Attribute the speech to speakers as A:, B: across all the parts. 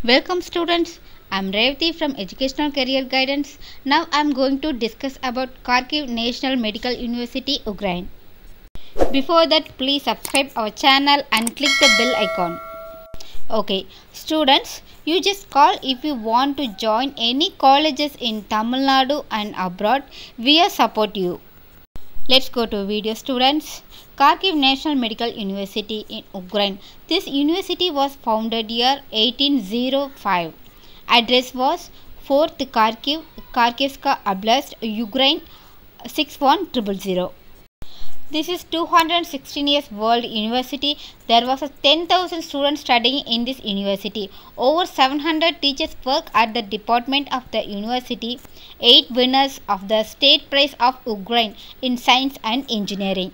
A: Welcome students, I am Revati from Educational Career Guidance. Now I am going to discuss about Kharkiv National Medical University, Ukraine. Before that, please subscribe our channel and click the bell icon. Okay, students, you just call if you want to join any colleges in Tamil Nadu and abroad. We support you. Let's go to video students. Kharkiv National Medical University in Ukraine. This university was founded year 1805. Address was 4th Kharkiv, Kharkivska Oblast, Ukraine 61000. This is 216 years world university. There was 10,000 students studying in this university. Over 700 teachers work at the department of the university. 8 winners of the state prize of Ukraine in science and engineering.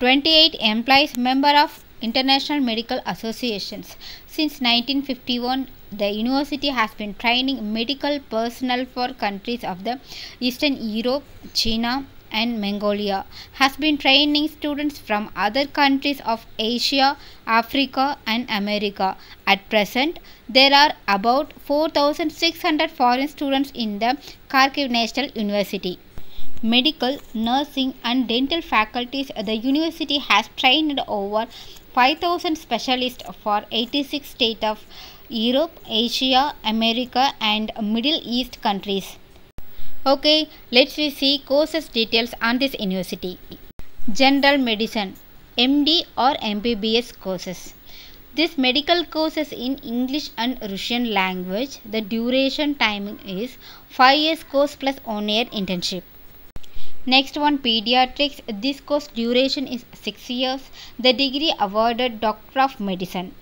A: 28 employees member of International Medical Associations. Since 1951, the university has been training medical personnel for countries of the Eastern Europe, China, and Mongolia, has been training students from other countries of Asia, Africa and America. At present, there are about 4,600 foreign students in the Kharkiv National University. Medical, nursing and dental faculties, the university has trained over 5,000 specialists for 86 states of Europe, Asia, America and Middle East countries. Okay, let's see courses details on this university. General Medicine, MD or MBBS courses. This medical courses in English and Russian language. The duration timing is 5 years course plus 1 year internship. Next one, Pediatrics. This course duration is 6 years. The degree awarded Doctor of Medicine.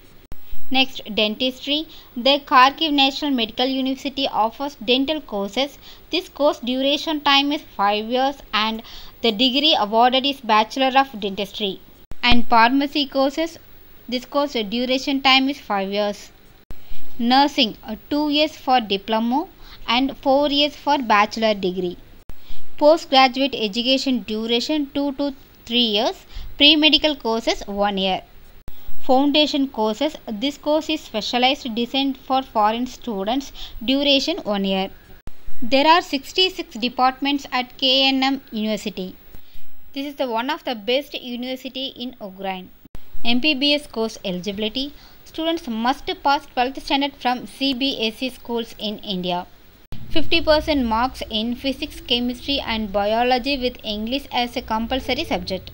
A: Next, Dentistry. The Kharkiv National Medical University offers dental courses. This course duration time is 5 years and the degree awarded is Bachelor of Dentistry. And Pharmacy courses. This course duration time is 5 years. Nursing, 2 years for diploma and 4 years for bachelor degree. Postgraduate education duration 2 to 3 years. Pre-medical courses 1 year. Foundation courses. This course is specialized designed for foreign students. Duration 1 year. There are 66 departments at KNM University. This is one of the best university in Ukraine. MBBS course eligibility. Students must pass 12th standard from CBSE schools in India. 50% marks in physics, chemistry and biology with English as a compulsory subject.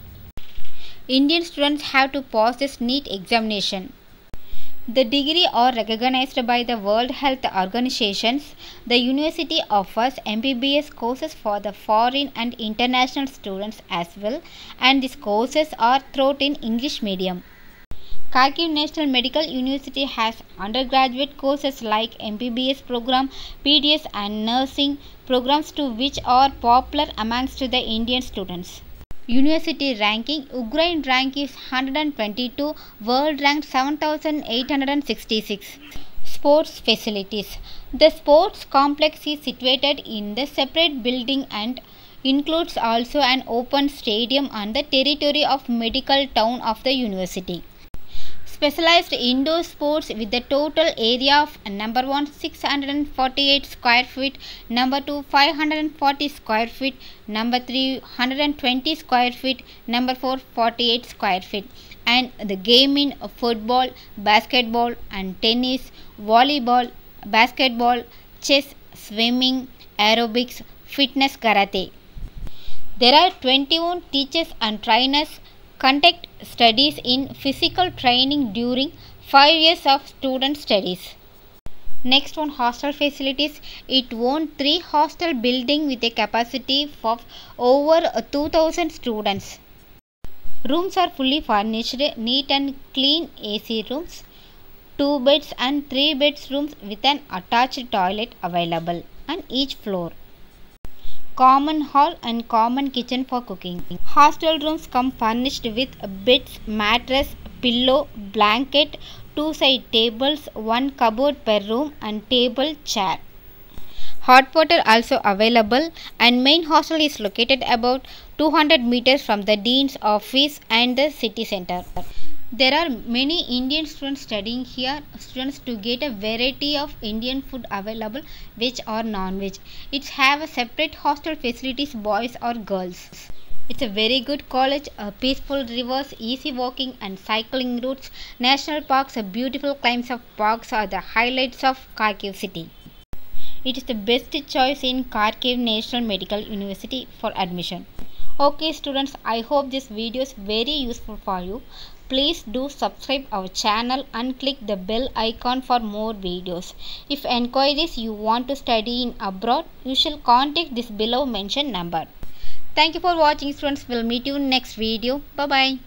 A: Indian students have to pass this NEET examination. The degree are recognized by the World Health Organizations. The university offers MBBS courses for the foreign and international students as well, and these courses are taught in English medium. Kharkiv National Medical University has undergraduate courses like MBBS program, PDS and nursing programs too, which are popular amongst the Indian students. University ranking. Ukraine rank is 122, world rank 7866. Sports facilities. The sports complex is situated in the separate building and includes also an open stadium on the territory of medical town of the university. Specialized indoor sports with the total area of number 1 648 square feet, number 2 540 square feet, number 3 120 square feet, number 4 48 square feet, and the game in football, basketball and tennis, volleyball, basketball, chess, swimming, aerobics, fitness, karate. There are 21 teachers and trainers conduct studies in physical training during 5 years of student studies. Next one, hostel facilities. It owns 3 hostel buildings with a capacity of over 2,000 students. Rooms are fully furnished, neat and clean AC rooms, 2 beds and 3 bedrooms with an attached toilet available on each floor. Common hall and common kitchen for cooking. Hostel rooms come furnished with beds, mattress, pillow, blanket, 2 side tables, 1 cupboard per room and table, chair. Hot water also available, and main hostel is located about 200 meters from the dean's office and the city center. There are many Indian students studying here. Students to get a variety of Indian food available, veg or non-veg. It have a separate hostel facilities, boys or girls. It's a very good college, peaceful rivers, easy walking and cycling routes, national parks, beautiful climbs of parks are the highlights of Kharkiv city. It is the best choice in Kharkiv National Medical University for admission. Okay students, I hope this video is very useful for you. Please do subscribe our channel and click the bell icon for more videos. If enquiries you want to study in abroad, you shall contact this below mentioned number. Thank you for watching students. We'll meet you in next video. Bye bye.